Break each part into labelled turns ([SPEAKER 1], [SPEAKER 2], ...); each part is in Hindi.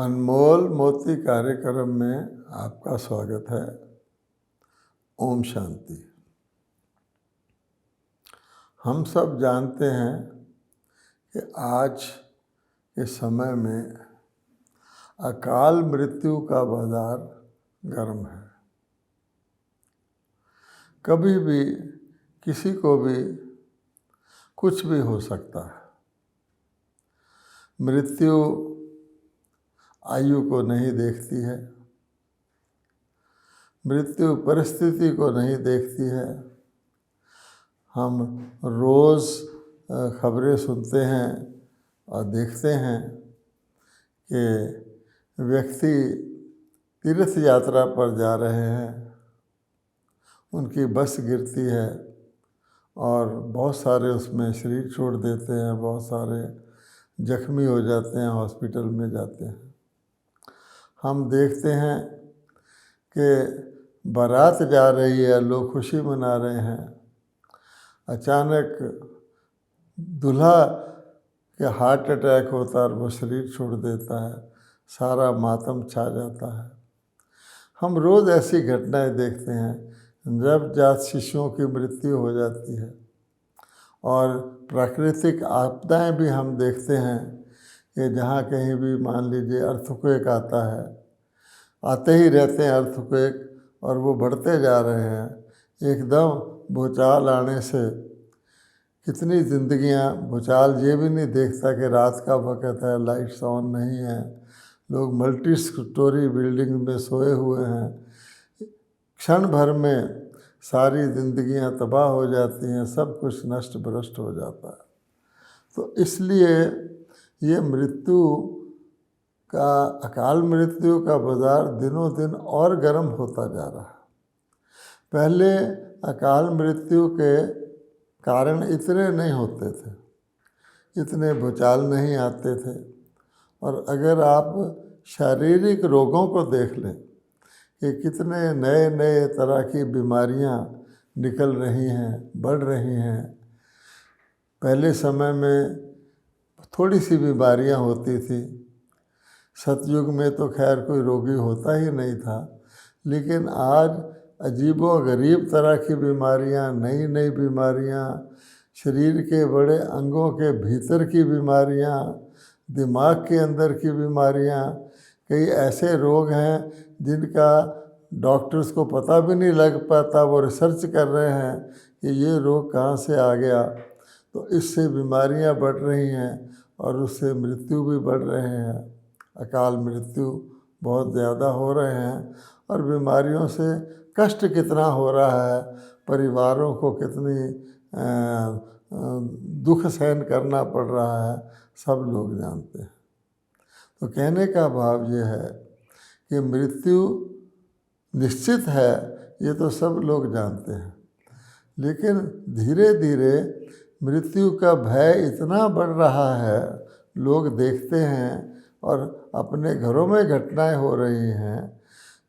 [SPEAKER 1] अनमोल मोती कार्यक्रम में आपका स्वागत है। ओम शांति। हम सब जानते हैं कि आज के समय में अकाल मृत्यु का बाजार गर्म है। कभी भी किसी को भी कुछ भी हो सकता है। मृत्यु आयु को नहीं देखती है, मृत्यु परिस्थिति को नहीं देखती है। हम रोज़ खबरें सुनते हैं और देखते हैं कि व्यक्ति तीर्थ यात्रा पर जा रहे हैं, उनकी बस गिरती है और बहुत सारे उसमें शरीर छोड़ देते हैं, बहुत सारे जख्मी हो जाते हैं, हॉस्पिटल में जाते हैं। हम देखते हैं कि बारात जा रही है, लोग खुशी मना रहे हैं, अचानक दूल्हा के हार्ट अटैक होता है और वो शरीर छोड़ देता है, सारा मातम छा जाता है। हम रोज़ ऐसी घटनाएं देखते हैं। नवजात शिशुओं की मृत्यु हो जाती है और प्राकृतिक आपदाएं भी हम देखते हैं कि जहाँ कहीं भी मान लीजिए अर्थक्वेक आता है, आते ही रहते हैं अर्थक्वेक और वो बढ़ते जा रहे हैं। एकदम भूचाल आने से कितनी ज़िंदगियाँ, भूचाल ये भी नहीं देखता कि रात का वक़्त है, लाइट्स ऑन नहीं है, लोग मल्टी स्टोरी बिल्डिंग में सोए हुए हैं। क्षण भर में सारी ज़िंदगियाँ तबाह हो जाती हैं, सब कुछ नष्ट भ्रष्ट हो जाता है। तो इसलिए ये मृत्यु का, अकाल मृत्यु का बाज़ार दिनों दिन और गर्म होता जा रहा है। पहले अकाल मृत्यु के कारण इतने नहीं होते थे, इतने भूचाल नहीं आते थे। और अगर आप शारीरिक रोगों को देख लें कि कितने नए नए तरह की बीमारियां निकल रही हैं, बढ़ रही हैं। पहले समय में थोड़ी सी बीमारियां होती थी। सतयुग में तो खैर कोई रोगी होता ही नहीं था, लेकिन आज अजीबो-गरीब तरह की बीमारियां, नई नई बीमारियां, शरीर के बड़े अंगों के भीतर की बीमारियां, दिमाग के अंदर की बीमारियां, कई ऐसे रोग हैं जिनका डॉक्टर्स को पता भी नहीं लग पाता। वो रिसर्च कर रहे हैं कि ये रोग कहाँ से आ गया। तो इससे बीमारियां बढ़ रही हैं और उससे मृत्यु भी बढ़ रहे हैं। अकाल मृत्यु बहुत ज़्यादा हो रहे हैं और बीमारियों से कष्ट कितना हो रहा है, परिवारों को कितनी दुख सहन करना पड़ रहा है, सब लोग जानते हैं। तो कहने का भाव ये है कि मृत्यु निश्चित है, ये तो सब लोग जानते हैं, लेकिन धीरे धीरे मृत्यु का भय इतना बढ़ रहा है, लोग देखते हैं और अपने घरों में घटनाएं हो रही हैं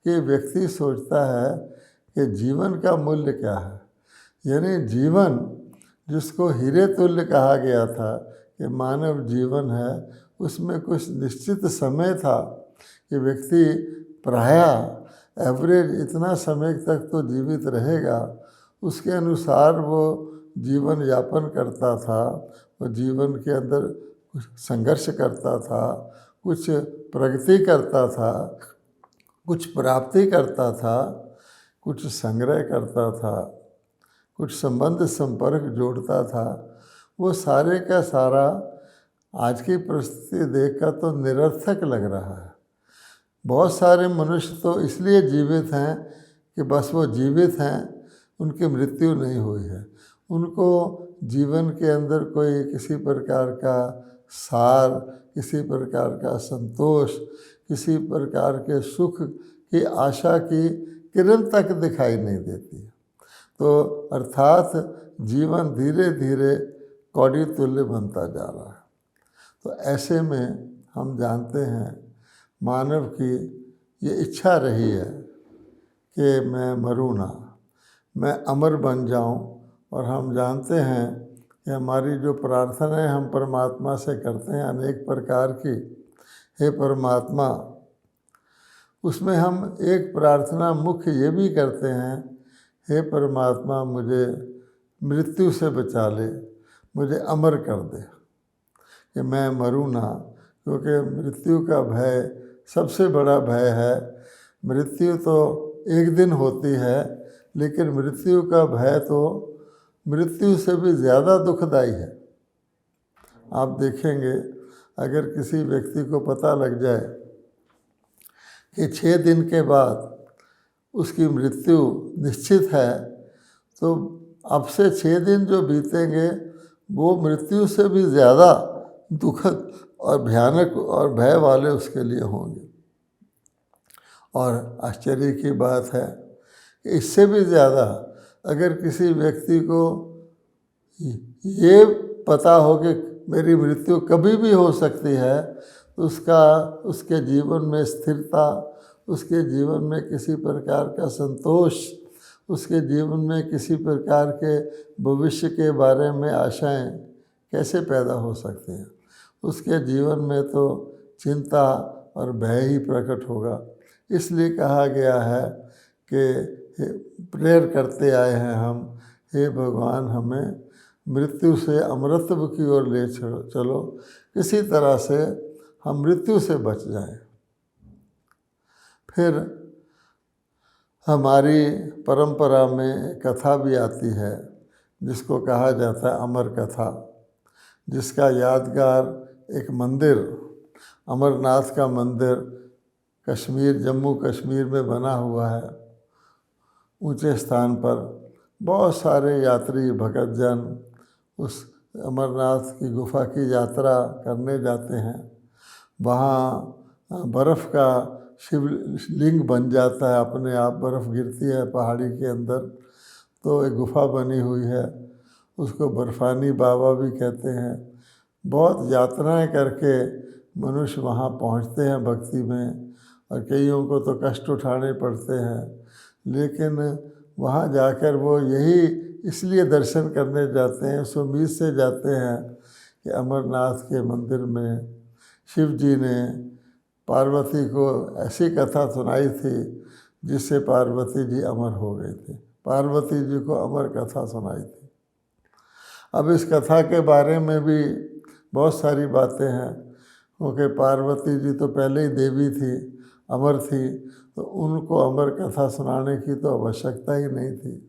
[SPEAKER 1] कि व्यक्ति सोचता है कि जीवन का मूल्य क्या है। यानी जीवन जिसको हीरे तुल्य कहा गया था कि मानव जीवन है, उसमें कुछ निश्चित समय था कि व्यक्ति प्रायः एवरेज इतना समय तक तो जीवित रहेगा, उसके अनुसार वो जीवन यापन करता था। वो जीवन के अंदर कुछ संघर्ष करता था, कुछ प्रगति करता था, कुछ प्राप्ति करता था, कुछ संग्रह करता था, कुछ संबंध संपर्क जोड़ता था। वो सारे का सारा आज की परिस्थिति देखकर तो निरर्थक लग रहा है। बहुत सारे मनुष्य तो इसलिए जीवित हैं कि बस वो जीवित हैं, उनकी मृत्यु नहीं हुई है। उनको जीवन के अंदर कोई किसी प्रकार का सार, किसी प्रकार का संतोष, किसी प्रकार के सुख की आशा की किरण तक दिखाई नहीं देती है। तो अर्थात जीवन धीरे धीरे कौड़ी तुल्य बनता जा रहा है। तो ऐसे में हम जानते हैं मानव की ये इच्छा रही है कि मैं मरूँ ना, मैं अमर बन जाऊं। और हम जानते हैं कि हमारी जो प्रार्थनाएं हम परमात्मा से करते हैं अनेक प्रकार की, हे परमात्मा। उसमें हम एक प्रार्थना मुख्य ये भी करते हैं, हे परमात्मा मुझे मृत्यु से बचा ले, मुझे अमर कर दे, कि मैं मरूँ ना, क्योंकि मृत्यु का भय सबसे बड़ा भय है। मृत्यु तो एक दिन होती है, लेकिन मृत्यु का भय तो मृत्यु से भी ज़्यादा दुखदाई है। आप देखेंगे, अगर किसी व्यक्ति को पता लग जाए कि 6 दिन के बाद उसकी मृत्यु निश्चित है, तो अब से 6 दिन जो बीतेंगे वो मृत्यु से भी ज़्यादा दुखद और भयानक और भय वाले उसके लिए होंगे। और आश्चर्य की बात है कि इससे भी ज़्यादा अगर किसी व्यक्ति को ये पता हो कि मेरी मृत्यु कभी भी हो सकती है, तो उसके जीवन में स्थिरता, उसके जीवन में किसी प्रकार का संतोष, उसके जीवन में किसी प्रकार के भविष्य के बारे में आशाएं कैसे पैदा हो सकती हैं। उसके जीवन में तो चिंता और भय ही प्रकट होगा। इसलिए कहा गया है कि प्रेयर करते आए हैं हम, हे भगवान हमें मृत्यु से अमरत्व की ओर ले चलो, किसी तरह से हम मृत्यु से बच जाएं। फिर हमारी परंपरा में कथा भी आती है, जिसको कहा जाता है अमर कथा, जिसका यादगार एक मंदिर, अमरनाथ का मंदिर कश्मीर, जम्मू कश्मीर में बना हुआ है। ऊंचे स्थान पर बहुत सारे यात्री भगत जन उस अमरनाथ की गुफा की यात्रा करने जाते हैं। वहाँ बर्फ़ का शिवलिंग बन जाता है, अपने आप बर्फ़ गिरती है पहाड़ी के अंदर, तो एक गुफा बनी हुई है, उसको बर्फानी बाबा भी कहते हैं। बहुत यात्राएं करके मनुष्य वहाँ पहुँचते हैं भक्ति में, और कईयों को तो कष्ट उठाने पड़ते हैं, लेकिन वहाँ जाकर वो यही इसलिए दर्शन करने जाते हैं, इस उम्मीद से जाते हैं कि अमरनाथ के मंदिर में शिव जी ने पार्वती को ऐसी कथा सुनाई थी जिससे पार्वती जी अमर हो गई थी। पार्वती जी को अमर कथा सुनाई थी। अब इस कथा के बारे में भी बहुत सारी बातें हैं, क्योंकि पार्वती जी तो पहले ही देवी थी, अमर थी, तो उनको अमर कथा सुनाने की तो आवश्यकता ही नहीं थी।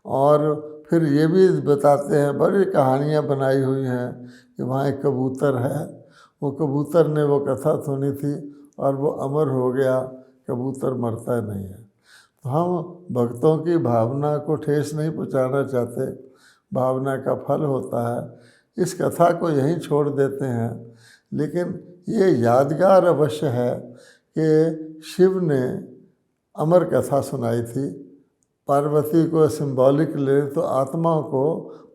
[SPEAKER 1] और फिर ये भी बताते हैं, बड़ी कहानियाँ बनाई हुई हैं कि वहाँ एक कबूतर है, वो कबूतर ने वो कथा सुनी थी और वो अमर हो गया। कबूतर मरता नहीं है। तो हम भक्तों की भावना को ठेस नहीं पहुँचाना चाहते, भावना का फल होता है। इस कथा को यहीं छोड़ देते हैं, लेकिन ये यादगार अवश्य है कि शिव ने अमर कथा सुनाई थी। पार्वती को सिंबॉलिक ले तो आत्मा को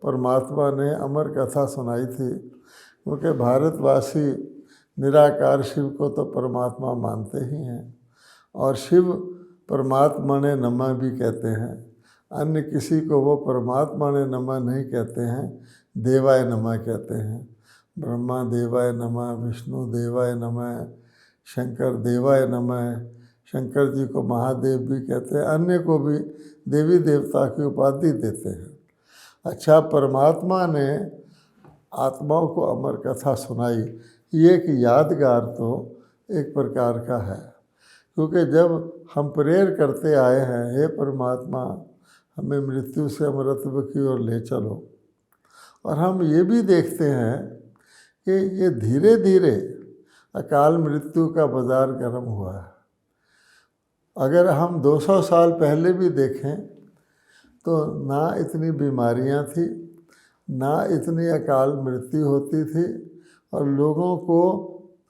[SPEAKER 1] परमात्मा ने अमर कथा सुनाई थी, क्योंकि भारतवासी निराकार शिव को तो परमात्मा मानते ही हैं, और शिव परमात्मा ने नमः भी कहते हैं। अन्य किसी को वो परमात्मा ने नमः नहीं कहते हैं, देवाय नमः कहते हैं। ब्रह्मा देवाय नमः, विष्णु देवाय नमः, शंकर देवाय नमः। शंकर जी को महादेव भी कहते हैं, अन्य को भी देवी देवता की उपाधि देते हैं। अच्छा, परमात्मा ने आत्माओं को अमर कथा सुनाई, ये एक यादगार तो एक प्रकार का है, क्योंकि जब हम प्रेयर करते आए हैं, हे परमात्मा हमें मृत्यु से अमरत्व की ओर ले चलो, और हम ये भी देखते हैं कि ये धीरे धीरे अकाल मृत्यु का बाज़ार गर्म हुआ है। अगर हम 200 साल पहले भी देखें तो ना इतनी बीमारियां थी, ना इतनी अकाल मृत्यु होती थी, और लोगों को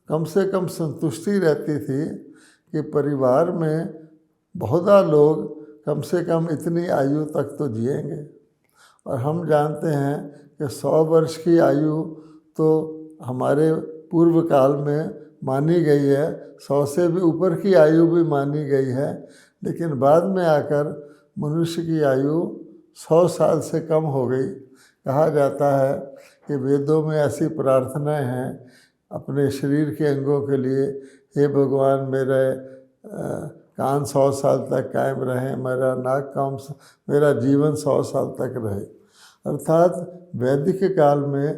[SPEAKER 1] कम से कम संतुष्टि रहती थी कि परिवार में बहुधा लोग कम से कम इतनी आयु तक तो जिएंगे। और हम जानते हैं कि 100 वर्ष की आयु तो हमारे पूर्व काल में मानी गई है, 100 से भी ऊपर की आयु भी मानी गई है, लेकिन बाद में आकर मनुष्य की आयु 100 साल से कम हो गई। कहा जाता है कि वेदों में ऐसी प्रार्थनाएं हैं अपने शरीर के अंगों के लिए, हे भगवान मेरे कान 100 साल तक कायम रहे, मेरा नाक काम, मेरा जीवन 100 साल तक रहे। अर्थात वैदिक काल में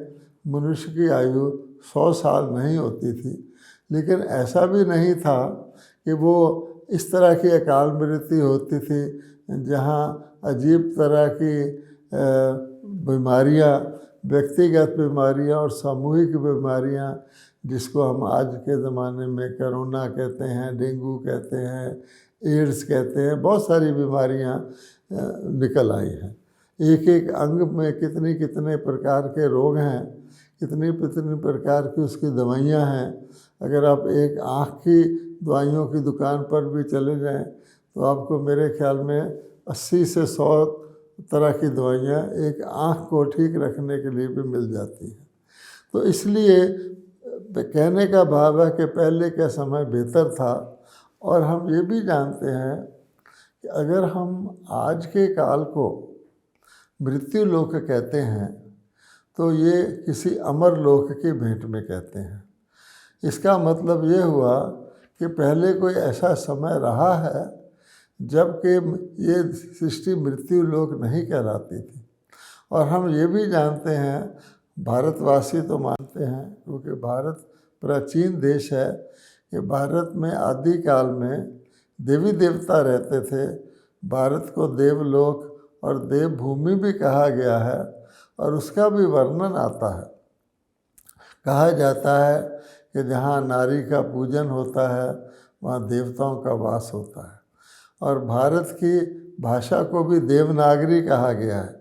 [SPEAKER 1] मनुष्य की आयु 100 साल नहीं होती थी, लेकिन ऐसा भी नहीं था कि वो इस तरह की अकाल मृत्यु होती थी जहाँ अजीब तरह की बीमारियाँ, व्यक्तिगत बीमारियाँ और सामूहिक बीमारियाँ, जिसको हम आज के ज़माने में कोरोना कहते हैं, डेंगू कहते हैं, एड्स कहते हैं, बहुत सारी बीमारियाँ निकल आई हैं। एक एक अंग में कितने कितने प्रकार के रोग हैं, कितनी कितनी प्रकार की उसकी दवाइयाँ हैं। अगर आप एक आँख की दवाइयों की दुकान पर भी चले जाएं तो आपको मेरे ख्याल में 80 से 100 तरह की दवाइयाँ एक आँख को ठीक रखने के लिए भी मिल जाती हैं। तो इसलिए कहने का भाव है कि पहले का समय बेहतर था। और हम ये भी जानते हैं कि अगर हम आज के काल को मृत्यु लोक कहते हैं तो ये किसी अमर लोक की भेंट में कहते हैं। इसका मतलब ये हुआ कि पहले कोई ऐसा समय रहा है जबकि ये सृष्टि मृत्यु लोक नहीं कहलाती थी। और हम ये भी जानते हैं, भारतवासी तो मानते हैं, क्योंकि भारत प्राचीन देश है, कि भारत में आदिकाल में देवी देवता रहते थे। भारत को देवलोक और देवभूमि भी कहा गया है और उसका भी वर्णन आता है। कहा जाता है कि जहाँ नारी का पूजन होता है वहाँ देवताओं का वास होता है। और भारत की भाषा को भी देवनागरी कहा गया है।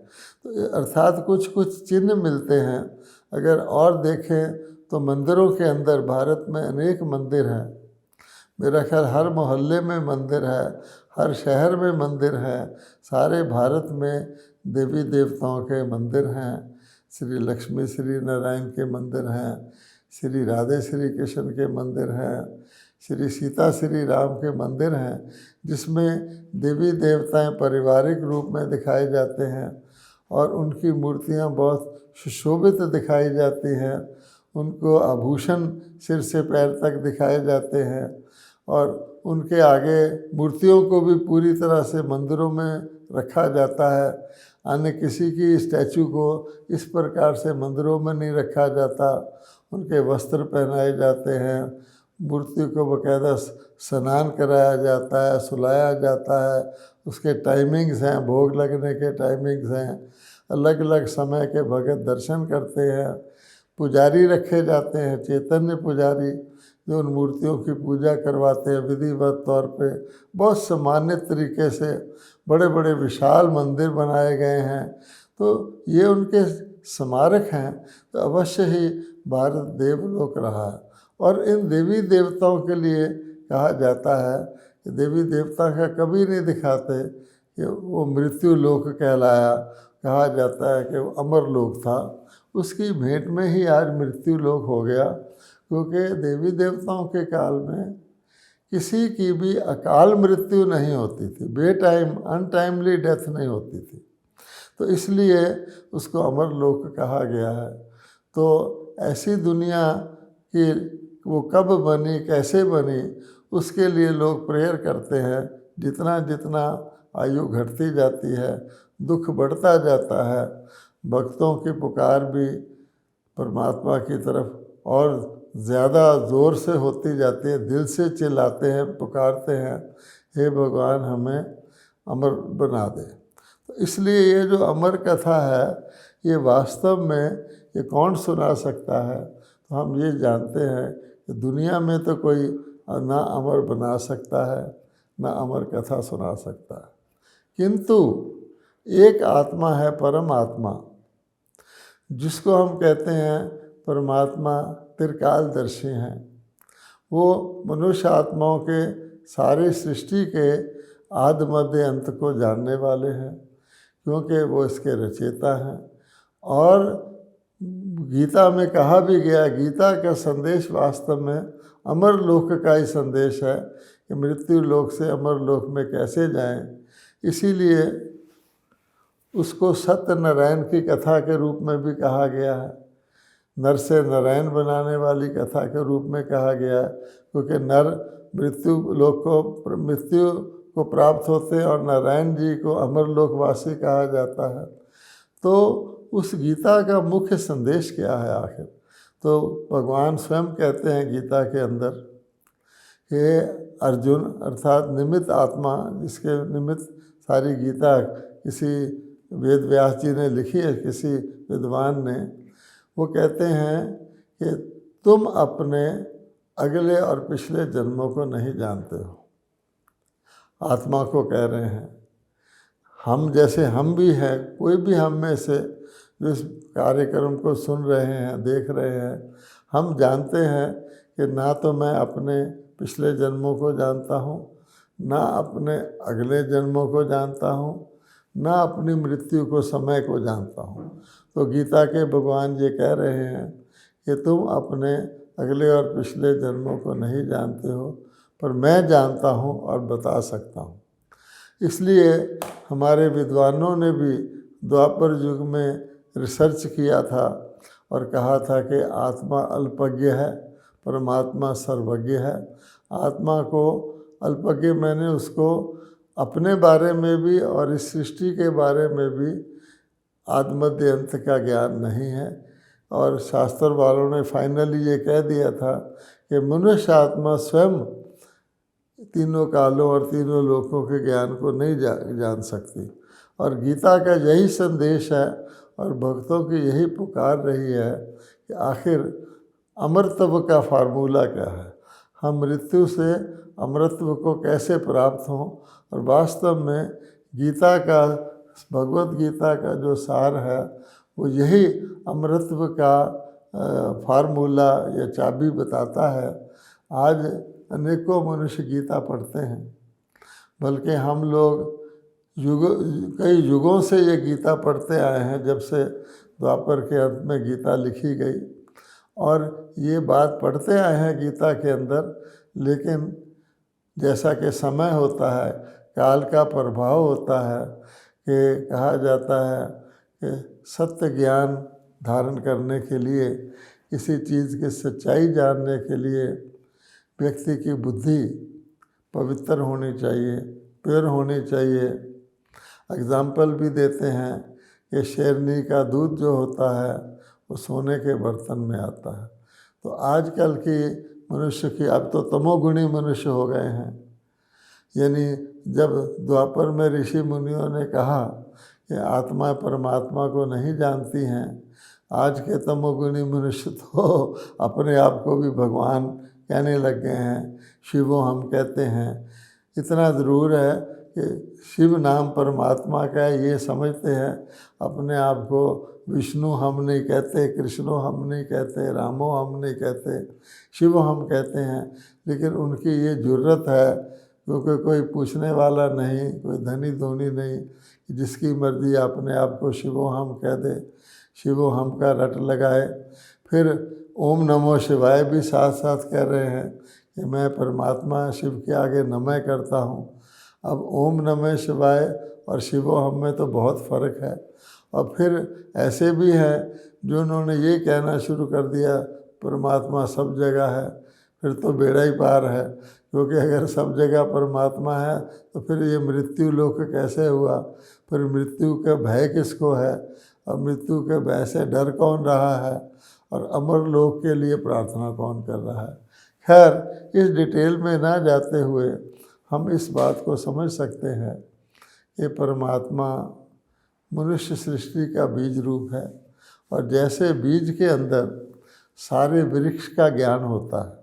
[SPEAKER 1] तो अर्थात कुछ कुछ चिन्ह मिलते हैं। अगर और देखें तो मंदिरों के अंदर भारत में अनेक मंदिर हैं। मेरा ख्याल हर मोहल्ले में मंदिर है, हर शहर में मंदिर है। सारे भारत में देवी देवताओं के मंदिर हैं। श्री लक्ष्मी श्री नारायण के मंदिर हैं, श्री राधे श्री कृष्ण के मंदिर हैं, श्री सीता श्री राम के मंदिर हैं, जिसमें देवी देवताएं पारिवारिक रूप में दिखाए जाते हैं और उनकी मूर्तियां बहुत सुशोभित दिखाई जाती हैं। उनको आभूषण सिर से पैर तक दिखाए जाते हैं और उनके आगे मूर्तियों को भी पूरी तरह से मंदिरों में रखा जाता है। अन्य किसी की स्टैचू को इस प्रकार से मंदिरों में नहीं रखा जाता। उनके वस्त्र पहनाए जाते हैं, मूर्ति को बाकायदा स्नान कराया जाता है, सुलाया जाता है। उसके टाइमिंग्स हैं, भोग लगने के टाइमिंग्स हैं, अलग अलग समय के भगत दर्शन करते हैं। पुजारी रखे जाते हैं, चैतन्य पुजारी, जो उन मूर्तियों की पूजा करवाते हैं विधिवत तौर पे। बहुत सामान्य तरीके से बड़े बड़े विशाल मंदिर बनाए गए हैं। तो ये उनके स्मारक हैं। तो अवश्य ही भारत देवलोक रहा है। और इन देवी देवताओं के लिए कहा जाता है कि देवी देवता का कभी नहीं दिखाते कि वो मृत्यु लोक कहलाया। कहा जाता है कि वो अमर लोक था। उसकी भेंट में ही आज मृत्यु लोक हो गया, क्योंकि देवी देवताओं के काल में किसी की भी अकाल मृत्यु नहीं होती थी, बेटाइम अनटाइमली डेथ नहीं होती थी। तो इसलिए उसको अमर लोक कहा गया है। तो ऐसी दुनिया की वो कब बनी, कैसे बनी, उसके लिए लोग प्रेयर करते हैं। जितना जितना आयु घटती जाती है, दुख बढ़ता जाता है, भक्तों की पुकार भी परमात्मा की तरफ और ज़्यादा ज़ोर से होती जाती है। दिल से चिल्लाते हैं, पुकारते हैं, हे भगवान हमें अमर बना दे। तो इसलिए ये जो अमर कथा है, ये वास्तव में ये कौन सुना सकता है? तो हम ये जानते हैं कि दुनिया में तो कोई ना अमर बना सकता है, ना अमर कथा सुना सकता है। किंतु एक आत्मा है, परम आत्मा, जिसको हम कहते हैं परमात्मा त्रिकालदर्शी हैं। वो मनुष्य आत्माओं के सारे सृष्टि के आदि मध्य अंत को जानने वाले हैं, क्योंकि वो इसके रचयिता हैं। और गीता में कहा भी गया, गीता का संदेश वास्तव में अमर लोक का ही संदेश है कि मृत्यु लोक से अमर लोक में कैसे जाएं। इसीलिए उसको सत्यनारायण की कथा के रूप में भी कहा गया है। नर से नारायण बनाने वाली कथा के रूप में कहा गया है, क्योंकि नर मृत्यु को प्राप्त होते हैं और नारायण जी को अमर लोकवासी कहा जाता है। तो उस गीता का मुख्य संदेश क्या है आखिर? तो भगवान स्वयं कहते हैं गीता के अंदर, हे अर्जुन, अर्थात निमित्त आत्मा, जिसके निमित्त सारी गीता किसी वेद व्यास जी ने लिखी है, किसी विद्वान ने, वो कहते हैं कि तुम अपने अगले और पिछले जन्मों को नहीं जानते हो। आत्मा को कह रहे हैं। हम जैसे हम भी हैं, कोई भी हम में से जो इस कार्यक्रम को सुन रहे हैं, देख रहे हैं, हम जानते हैं कि ना तो मैं अपने पिछले जन्मों को जानता हूँ, ना अपने अगले जन्मों को जानता हूँ, ना अपनी मृत्यु को, समय को जानता हूँ। तो गीता के भगवान ये कह रहे हैं कि तुम अपने अगले और पिछले जन्मों को नहीं जानते हो, पर मैं जानता हूँ और बता सकता हूँ। इसलिए हमारे विद्वानों ने भी द्वापर युग में रिसर्च किया था और कहा था कि आत्मा अल्पज्ञ है, परमात्मा सर्वज्ञ है। आत्मा को अल्पज्ञ मैंने उसको अपने बारे में भी और इस सृष्टि के बारे में भी आदि मध्य अंत का ज्ञान नहीं है। और शास्त्र वालों ने फाइनली ये कह दिया था कि मनुष्य आत्मा स्वयं तीनों कालों और तीनों लोकों के ज्ञान को नहीं जान सकती। और गीता का यही संदेश है और भक्तों की यही पुकार रही है कि आखिर अमरत्व का फार्मूला क्या है, हम मृत्यु से अमरत्व को कैसे प्राप्त हों। और वास्तव में गीता का, भगवत गीता का जो सार है वो यही अमरत्व का फार्मूला या चाबी बताता है। आज अनेकों मनुष्य गीता पढ़ते हैं, बल्कि हम लोग कई युगों से ये गीता पढ़ते आए हैं, जब से द्वापर के अंत में गीता लिखी गई, और ये बात पढ़ते आए हैं गीता के अंदर। लेकिन जैसा कि समय होता है, काल का प्रभाव होता है, कि कहा जाता है कि सत्य ज्ञान धारण करने के लिए, किसी चीज़ की सच्चाई जानने के लिए व्यक्ति की बुद्धि पवित्र होनी चाहिए, प्योर होनी चाहिए। एग्जाम्पल भी देते हैं कि शेरनी का दूध जो होता है वो सोने के बर्तन में आता है। तो आजकल की मनुष्य की, अब तो तमोगुणी मनुष्य हो गए हैं। यानी जब द्वापर में ऋषि मुनियों ने कहा कि आत्मा परमात्मा को नहीं जानती हैं, आज के तमोगुणी मनुष्य तो अपने आप को भी भगवान कहने लग गए हैं, शिवो हम कहते हैं। इतना ज़रूर है कि शिव नाम परमात्मा का है, ये समझते हैं। अपने आप को विष्णु हम नहीं कहते, कृष्णो हम नहीं कहते, रामो हम नहीं कहते, शिव हम कहते हैं। लेकिन उनकी ये जुर्रत है, क्योंकि कोई पूछने वाला नहीं, कोई धनी धोनी नहीं, जिसकी मर्ज़ी अपने आप को शिवो हम कह दे, शिवो हम का रट लगाए। फिर ओम नमो शिवाय भी साथ साथ कह रहे हैं कि मैं परमात्मा शिव के आगे नमः करता हूँ। अब ओम नमः शिवाय और शिवो हम में तो बहुत फ़र्क है। और फिर ऐसे भी हैं जो उन्होंने ये कहना शुरू कर दिया परमात्मा सब जगह है, फिर तो बेड़ा ही पार है। क्योंकि अगर सब जगह परमात्मा है तो फिर ये मृत्यु लोक कैसे हुआ, फिर मृत्यु का भय किसको है, और मृत्यु के भय से डर कौन रहा है, और अमर लोक के लिए प्रार्थना कौन कर रहा है। खैर, इस डिटेल में ना जाते हुए हम इस बात को समझ सकते हैं कि परमात्मा मनुष्य सृष्टि का बीज रूप है, और जैसे बीज के अंदर सारे वृक्ष का ज्ञान होता है।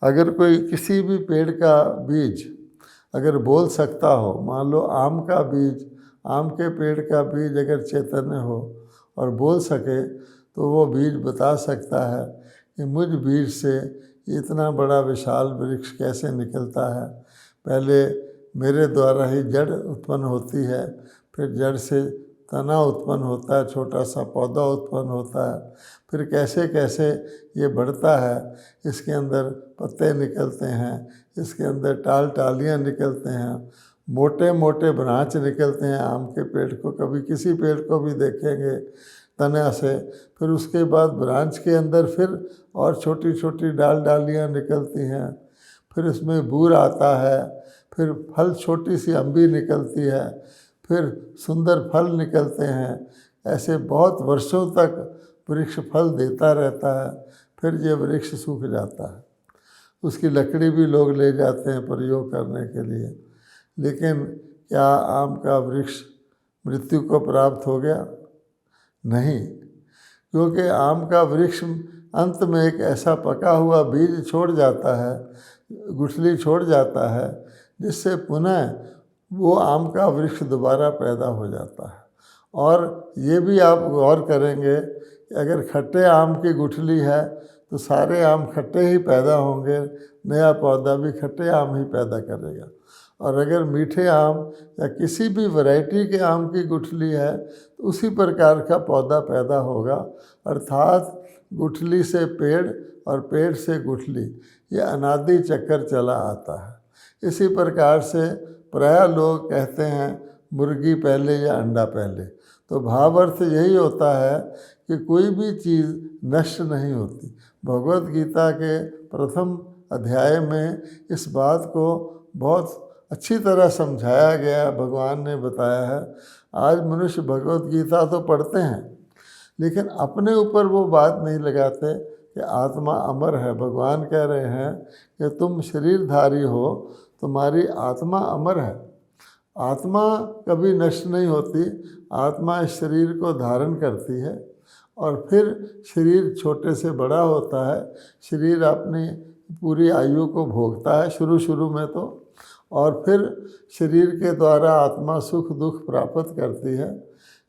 [SPEAKER 1] अगर कोई किसी भी पेड़ का बीज अगर बोल सकता हो, मान लो आम का बीज, आम के पेड़ का बीज अगर चैतन्य हो और बोल सके, तो वो बीज बता सकता है कि मुझ बीज से इतना बड़ा विशाल वृक्ष कैसे निकलता है। पहले मेरे द्वारा ही जड़ उत्पन्न होती है, फिर जड़ से तना उत्पन्न होता है, छोटा सा पौधा उत्पन्न होता है, फिर कैसे कैसे ये बढ़ता है। इसके अंदर पत्ते निकलते हैं, इसके अंदर टालियाँ निकलते हैं, मोटे मोटे ब्रांच निकलते हैं। आम के पेड़ को कभी किसी पेड़ को भी देखेंगे तना से, फिर उसके बाद ब्रांच के अंदर फिर और छोटी छोटी डालियाँ निकलती हैं, फिर उसमें बूर आता है, फिर फल छोटी सी अम्बी निकलती है, फिर सुंदर फल निकलते हैं। ऐसे बहुत वर्षों तक वृक्ष फल देता रहता है, फिर ये वृक्ष सूख जाता है। उसकी लकड़ी भी लोग ले जाते हैं प्रयोग करने के लिए। लेकिन क्या आम का वृक्ष मृत्यु को प्राप्त हो गया? नहीं, क्योंकि आम का वृक्ष अंत में एक ऐसा पका हुआ बीज छोड़ जाता है, गुठली छोड़ जाता है, जिससे पुनः वो आम का वृक्ष दोबारा पैदा हो जाता है। और ये भी आप गौर करेंगे कि अगर खट्टे आम की गुठली है तो सारे आम खट्टे ही पैदा होंगे, नया पौधा भी खट्टे आम ही पैदा करेगा। और अगर मीठे आम या किसी भी वैरायटी के आम की गुठली है तो उसी प्रकार का पौधा पैदा होगा। अर्थात गुठली से पेड़ और पेड़ से गुठली, ये अनादि चक्कर चला आता है। इसी प्रकार से प्रायः लोग कहते हैं मुर्गी पहले या अंडा पहले। तो भाव अर्थ यही होता है कि कोई भी चीज़ नष्ट नहीं होती। भगवत गीता के प्रथम अध्याय में इस बात को बहुत अच्छी तरह समझाया गया, भगवान ने बताया है। आज मनुष्य भगवत गीता तो पढ़ते हैं, लेकिन अपने ऊपर वो बात नहीं लगाते कि आत्मा अमर है। भगवान कह रहे हैं कि तुम शरीरधारी हो, तुम्हारी आत्मा अमर है। आत्मा कभी नष्ट नहीं होती। आत्मा इस शरीर को धारण करती है और फिर शरीर छोटे से बड़ा होता है। शरीर अपनी पूरी आयु को भोगता है शुरू में तो, और फिर शरीर के द्वारा आत्मा सुख दुख प्राप्त करती है।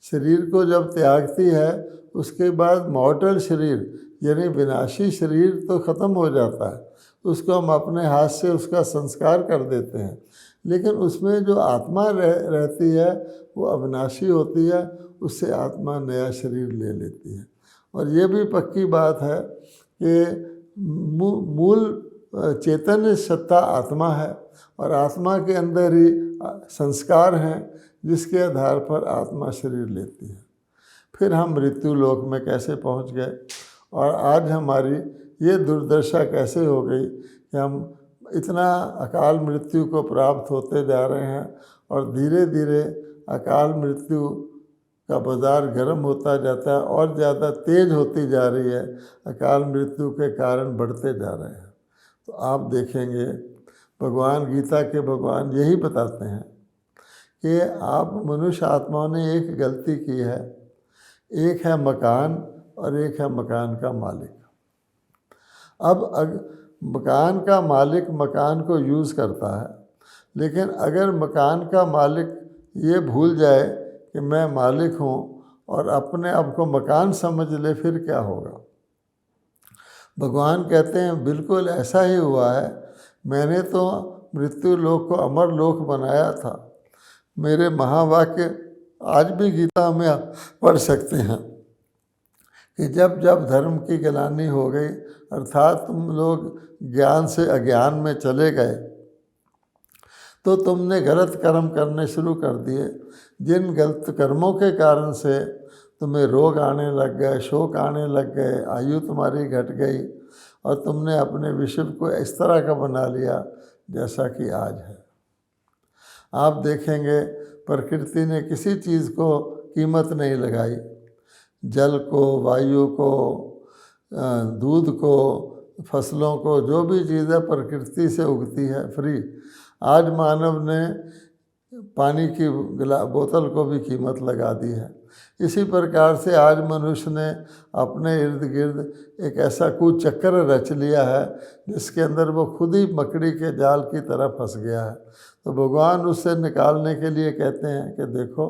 [SPEAKER 1] शरीर को जब त्यागती है उसके बाद मॉर्टल शरीर यानी विनाशी शरीर तो ख़त्म हो जाता है, उसको हम अपने हाथ से उसका संस्कार कर देते हैं। लेकिन उसमें जो आत्मा रहती है वो अविनाशी होती है, उससे आत्मा नया शरीर ले लेती है। और ये भी पक्की बात है कि मूल चैतन्य सत्ता आत्मा है और आत्मा के अंदर ही संस्कार हैं जिसके आधार पर आत्मा शरीर लेती है। फिर हम मृत्यु लोक में कैसे पहुंच गए और आज हमारी ये दुर्दशा कैसे हो गई कि हम इतना अकाल मृत्यु को प्राप्त होते जा रहे हैं और धीरे धीरे अकाल मृत्यु का बाज़ार गर्म होता जाता है और ज़्यादा तेज़ होती जा रही है, अकाल मृत्यु के कारण बढ़ते जा रहे हैं। तो आप देखेंगे भगवान गीता के भगवान यही बताते हैं कि आप मनुष्य आत्माओं ने एक गलती की है, एक है मकान और एक है मकान का मालिक। अब मकान का मालिक मकान को यूज़ करता है, लेकिन अगर मकान का मालिक ये भूल जाए कि मैं मालिक हूँ और अपने आप को मकान समझ ले, फिर क्या होगा? भगवान कहते हैं बिल्कुल ऐसा ही हुआ है। मैंने तो मृत्यु लोक को अमर लोक बनाया था। मेरे महावाक्य आज भी गीता में पढ़ सकते हैं कि जब जब धर्म की गिलानी हो गई, अर्थात तुम लोग ज्ञान से अज्ञान में चले गए, तो तुमने गलत कर्म करने शुरू कर दिए। जिन गलत कर्मों के कारण से तुम्हें रोग आने लग गए, शोक आने लग गए, आयु तुम्हारी घट गई और तुमने अपने विश्व को इस तरह का बना लिया जैसा कि आज है। आप देखेंगे प्रकृति ने किसी चीज़ को कीमत नहीं लगाई। जल को, वायु को, दूध को, फसलों को, जो भी चीज़ें प्रकृति से उगती है फ्री। आज मानव ने पानी की बोतल को भी कीमत लगा दी है। इसी प्रकार से आज मनुष्य ने अपने इर्द गिर्द एक ऐसा कुचक्र रच लिया है जिसके अंदर वो खुद ही मकड़ी के जाल की तरह फंस गया है। तो भगवान उससे निकालने के लिए कहते हैं कि देखो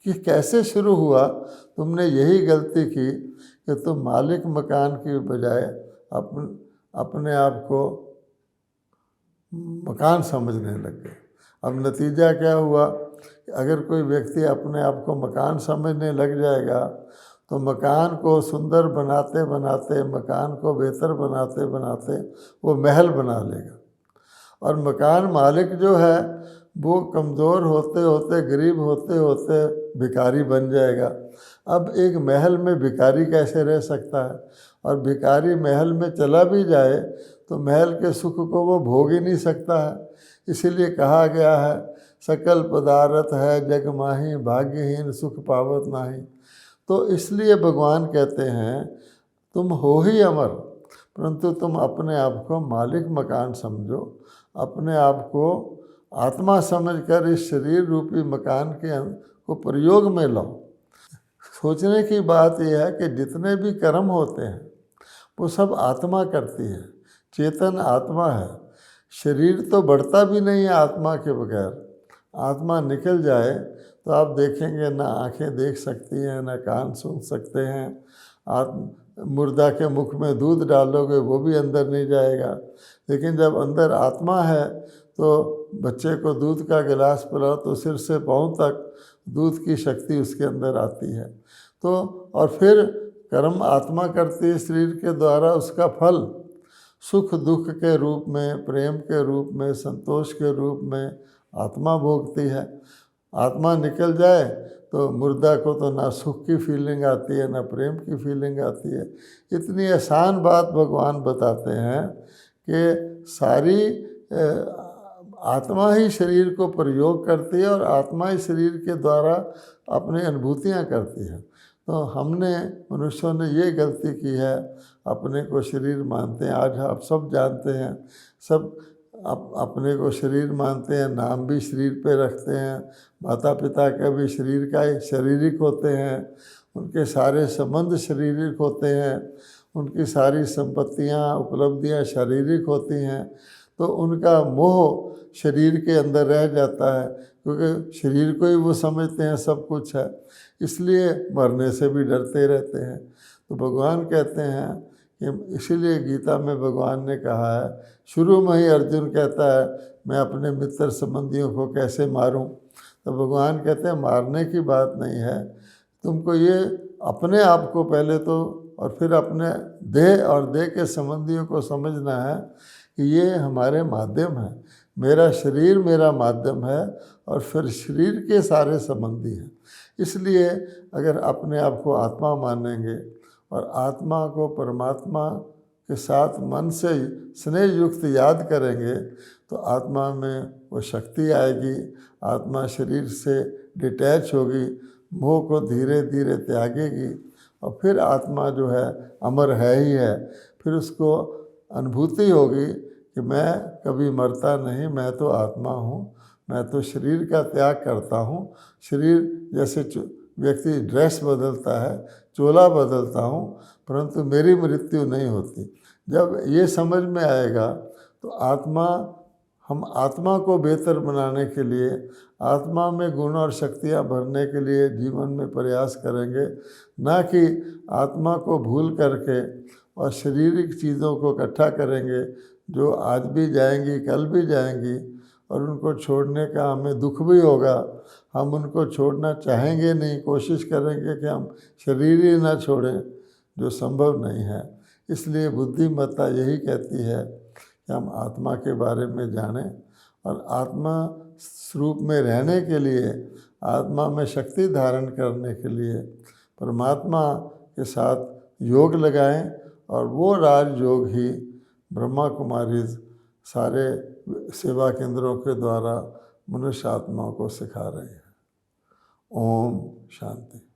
[SPEAKER 1] कि कैसे शुरू हुआ। तुमने यही गलती की कि तुम मालिक मकान की बजाय अपने आप को मकान समझने लग गए। अब नतीजा क्या हुआ कि अगर कोई व्यक्ति अपने आप को मकान समझने लग जाएगा तो मकान को सुंदर बनाते बनाते, मकान को बेहतर बनाते बनाते वो महल बना लेगा। और मकान मालिक जो है वो कमज़ोर होते होते, गरीब होते होते भिखारी बन जाएगा। अब एक महल में भिखारी कैसे रह सकता है? और भिखारी महल में चला भी जाए तो महल के सुख को वो भोग ही नहीं सकता है। इसीलिए कहा गया है, सकल पदार्थ है जग माही, भाग्यहीन सुख पावत नाही। तो इसलिए भगवान कहते हैं तुम हो ही अमर, परंतु तुम अपने आप को मालिक मकान समझो, अपने आप को आत्मा समझकर इस शरीर रूपी मकान को प्रयोग में लाओ। सोचने की बात यह है कि जितने भी कर्म होते हैं वो सब आत्मा करती है, चेतन आत्मा है। शरीर तो बढ़ता भी नहीं है आत्मा के बगैर। आत्मा निकल जाए तो आप देखेंगे ना आंखें देख सकती हैं, ना कान सुन सकते हैं। मुर्दा के मुख में दूध डालोगे वो भी अंदर नहीं जाएगा। लेकिन जब अंदर आत्मा है तो बच्चे को दूध का गिलास पिलाओ तो सिर से पाँव तक दूध की शक्ति उसके अंदर आती है। तो और फिर कर्म आत्मा करती है शरीर के द्वारा, उसका फल सुख दुख के रूप में, प्रेम के रूप में, संतोष के रूप में आत्मा भोगती है। आत्मा निकल जाए तो मुर्दा को तो ना सुख की फीलिंग आती है ना प्रेम की फीलिंग आती है। इतनी आसान बात भगवान बताते हैं कि सारी आत्मा ही शरीर को प्रयोग करती है और आत्मा ही शरीर के द्वारा अपनी अनुभूतियाँ करती है। तो हमने मनुष्यों ने ये गलती की है, अपने को शरीर मानते हैं। आज आप सब जानते हैं, सब अपने को शरीर मानते हैं, नाम भी शरीर पे रखते हैं, माता पिता का भी शरीर का ही शारीरिक होते हैं, उनके सारे संबंध शारीरिक होते हैं, उनकी सारी संपत्तियां उपलब्धियां शारीरिक होती हैं। तो उनका मोह शरीर के अंदर रह जाता है, क्योंकि शरीर को ही वो समझते हैं सब कुछ है, इसलिए मरने से भी डरते रहते हैं। तो भगवान कहते हैं कि इसीलिए गीता में भगवान ने कहा है, शुरू में ही अर्जुन कहता है मैं अपने मित्र संबंधियों को कैसे मारूं। तो भगवान कहते हैं मारने की बात नहीं है, तुमको ये अपने आप को पहले तो और फिर अपने देह और देह के संबंधियों को समझना है कि ये हमारे माध्यम है। मेरा शरीर मेरा माध्यम है और फिर शरीर के सारे संबंधी हैं। इसलिए अगर अपने आप को आत्मा मानेंगे और आत्मा को परमात्मा के साथ मन से स्नेह युक्त याद करेंगे तो आत्मा में वो शक्ति आएगी, आत्मा शरीर से डिटैच होगी, मोह को धीरे धीरे त्यागेगी और फिर आत्मा जो है अमर है ही है। फिर उसको अनुभूति होगी कि मैं कभी मरता नहीं, मैं तो आत्मा हूँ, मैं तो शरीर का त्याग करता हूँ। शरीर जैसे व्यक्ति ड्रेस बदलता है, चोला बदलता हूँ, परंतु मेरी मृत्यु नहीं होती। जब ये समझ में आएगा तो हम आत्मा को बेहतर बनाने के लिए, आत्मा में गुण और शक्तियाँ भरने के लिए जीवन में प्रयास करेंगे, ना कि आत्मा को भूल करके और शारीरिक चीज़ों को इकट्ठा करेंगे जो आज भी जाएंगी कल भी जाएंगी और उनको छोड़ने का हमें दुख भी होगा। हम उनको छोड़ना चाहेंगे नहीं, कोशिश करेंगे कि हम शरीर ही ना छोड़ें, जो संभव नहीं है। इसलिए बुद्धिमत्ता यही कहती है कि हम आत्मा के बारे में जानें और आत्मा स्वरूप में रहने के लिए, आत्मा में शक्ति धारण करने के लिए परमात्मा के साथ योग लगाएं और वो राज योग ही ब्रह्मा कुमारी सारे सेवा केंद्रों के द्वारा मनुष्य आत्माओं को सिखा रहे हैं। ओम शांति।